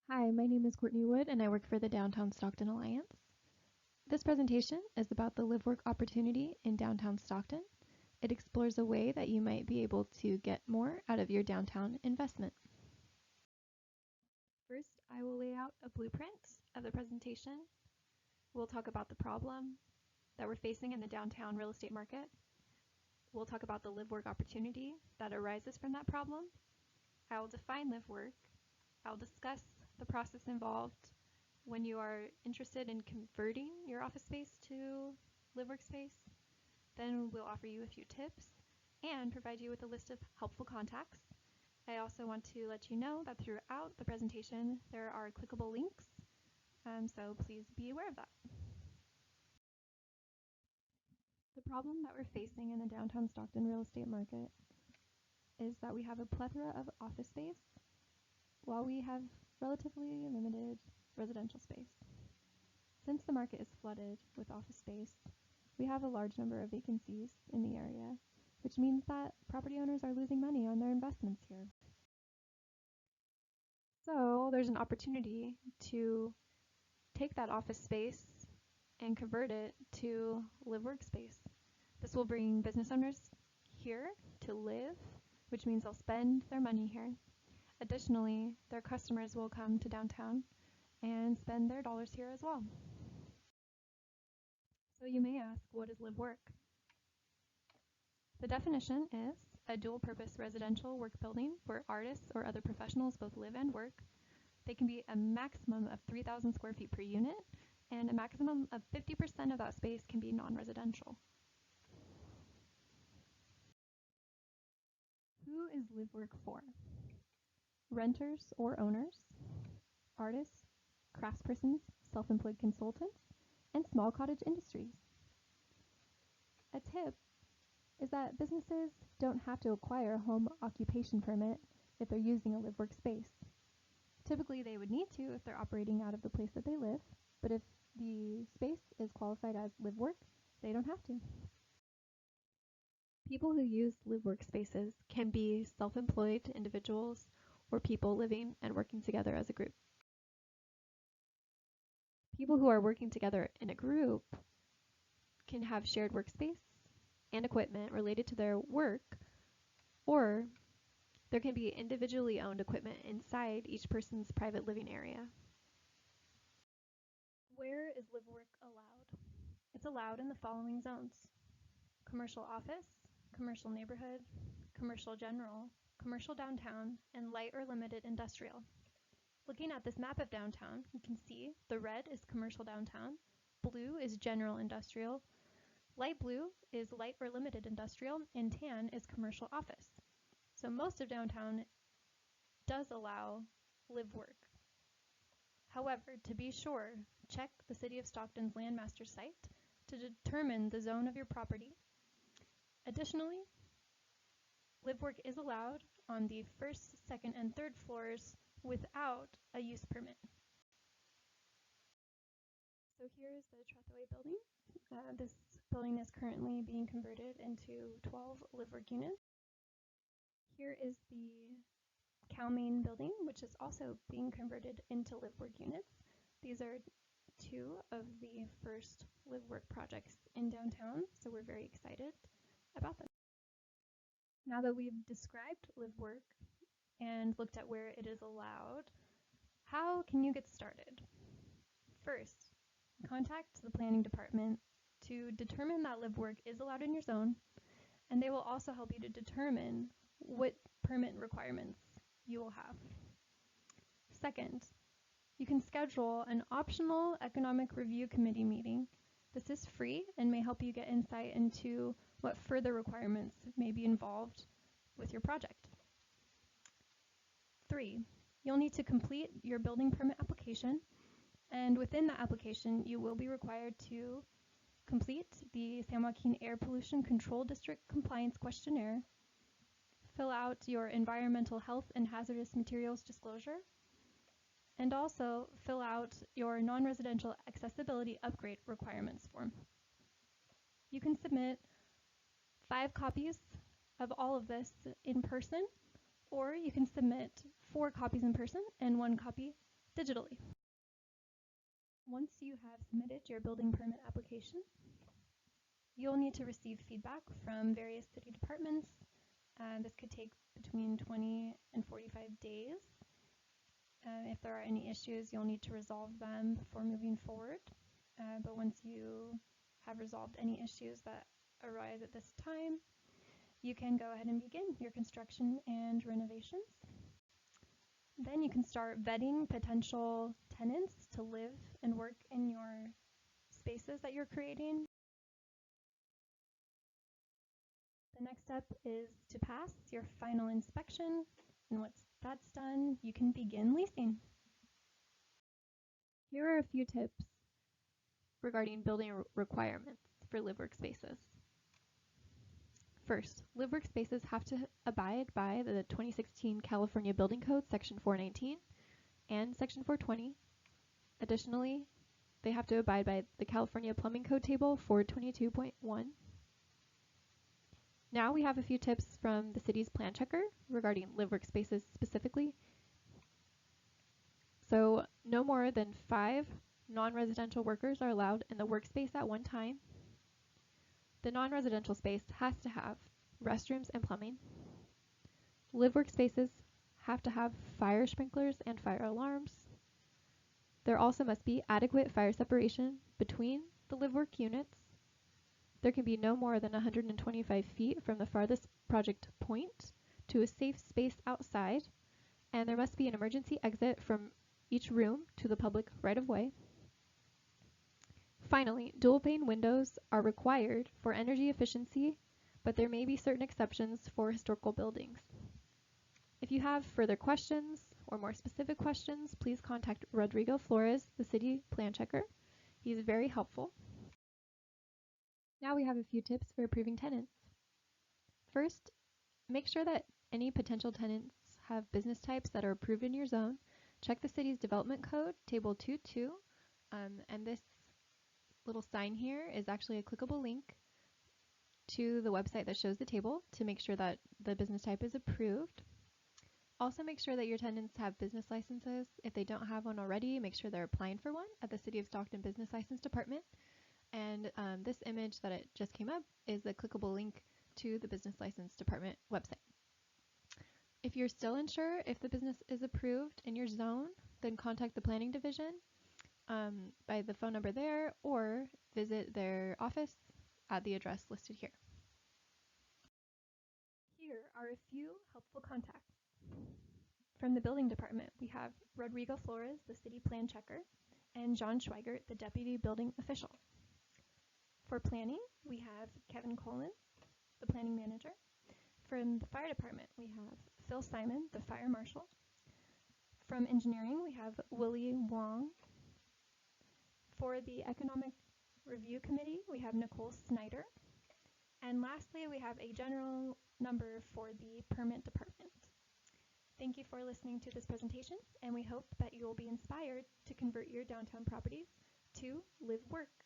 Hi, my name is Courtney Wood and I work for the Downtown Stockton Alliance. This presentation is about the live-work opportunity in downtown Stockton. It explores a way that you might be able to get more out of your downtown investment. First, I will lay out a blueprint of the presentation. We'll talk about the problem that we're facing in the downtown real estate market. We'll talk about the live-work opportunity that arises from that problem. I will define live-work. I'll discuss the process involved when you are interested in converting your office space to live workspace. Then we'll offer you a few tips and provide you with a list of helpful contacts. I also want to let you know that throughout the presentation there are clickable links, so please be aware of that. The problem that we're facing in the downtown Stockton real estate market is that we have a plethora of office space while we have relatively limited residential space. Since the market is flooded with office space, we have a large number of vacancies in the area, which means that property owners are losing money on their investments here. So there's an opportunity to take that office space and convert it to live workspace. This will bring business owners here to live, which means they'll spend their money here. Additionally, their customers will come to downtown and spend their dollars here as well. So you may ask, what is live work? The definition is a dual-purpose residential work building where artists or other professionals both live and work. They can be a maximum of 3,000 square feet per unit, and a maximum of 50% of that space can be non-residential. Who is live work for? Renters or owners, artists, craftspersons, self-employed consultants, and small cottage industries. A tip is that businesses don't have to acquire a home occupation permit if they're using a live work space. Typically they would need to if they're operating out of the place that they live, but if the space is qualified as live work, they don't have to. People who use live work spaces can be self-employed individuals or people living and working together as a group. People who are working together in a group can have shared workspace and equipment related to their work, or there can be individually owned equipment inside each person's private living area. Where is live work allowed? It's allowed in the following zones: commercial office, commercial neighborhood, commercial general, commercial downtown, and light or limited industrial. Looking at this map of downtown, you can see the red is commercial downtown, blue is general industrial, light blue is light or limited industrial, and tan is commercial office. So most of downtown does allow live work. However, to be sure, check the City of Stockton's Landmaster site to determine the zone of your property. Additionally, live work is allowed on the first, second, and third floors without a use permit. So here's the Trethewey building. This building is currently being converted into 12 live work units. Here is the Main building, which is also being converted into live work units. These are two of the first live work projects in downtown, so we're very excited about them. Now that we've described live work and looked at where it is allowed, how can you get started? First, contact the planning department to determine that live work is allowed in your zone, and they will also help you to determine what permit requirements you will have. Second, you can schedule an optional economic review committee meeting. This is free and may help you get insight into what further requirements may be involved with your project. 3, you'll need to complete your building permit application, and within that application you will be required to complete the San Joaquin Air Pollution Control District Compliance Questionnaire, fill out your environmental health and hazardous materials disclosure, and also fill out your non-residential accessibility upgrade requirements form. You can submit 5 copies of all of this in person, or you can submit 4 copies in person and 1 copy digitally. Once you have submitted your building permit application, you'll need to receive feedback from various city departments. This could take between 20 and 45 days. If there are any issues, you'll need to resolve them before moving forward. But once you have resolved any issues that arise at this time, you can go ahead and begin your construction and renovations. Then you can start vetting potential tenants to live and work in your spaces that you're creating. The next step is to pass your final inspection, and once that's done, you can begin leasing. Here are a few tips regarding building requirements for live workspaces. First, live workspaces have to abide by the 2016 California Building Code Section 419 and Section 420. Additionally, they have to abide by the California Plumbing Code Table 422.1. Now we have a few tips from the city's plan checker regarding live workspaces specifically. So no more than 5 non-residential workers are allowed in the workspace at one time. The non-residential space has to have restrooms and plumbing. Live workspaces have to have fire sprinklers and fire alarms. There also must be adequate fire separation between the live work units. There can be no more than 125 feet from the farthest project point to a safe space outside, and there must be an emergency exit from each room to the public right-of-way. Finally, dual-pane windows are required for energy efficiency, but there may be certain exceptions for historical buildings. If you have further questions or more specific questions, please contact Rodrigo Flores, the city plan checker. He's very helpful. Now we have a few tips for approving tenants. First, make sure that any potential tenants have business types that are approved in your zone. Check the city's development code, table 2.2, and this little sign here is actually a clickable link to the website that shows the table to make sure that the business type is approved. Also make sure that your tenants have business licenses. If they don't have one already, make sure they're applying for one at the City of Stockton Business License Department. And this image that it just came up is the clickable link to the Business License Department website. If you're still unsure if the business is approved in your zone, then contact the Planning Division by the phone number there, or visit their office at the address listed here. Here are a few helpful contacts. From the building department, we have Rodrigo Flores, the city plan checker, and John Schweigert, the deputy building official. For planning, we have Kevin Colin, the planning manager. From the fire department, we have Phil Simon, the fire marshal. From engineering, we have Willie Wong. For the Economic Review Committee, we have Nicole Snyder. And lastly, we have a general number for the permit department. Thank you for listening to this presentation, and we hope that you will be inspired to convert your downtown properties to live work.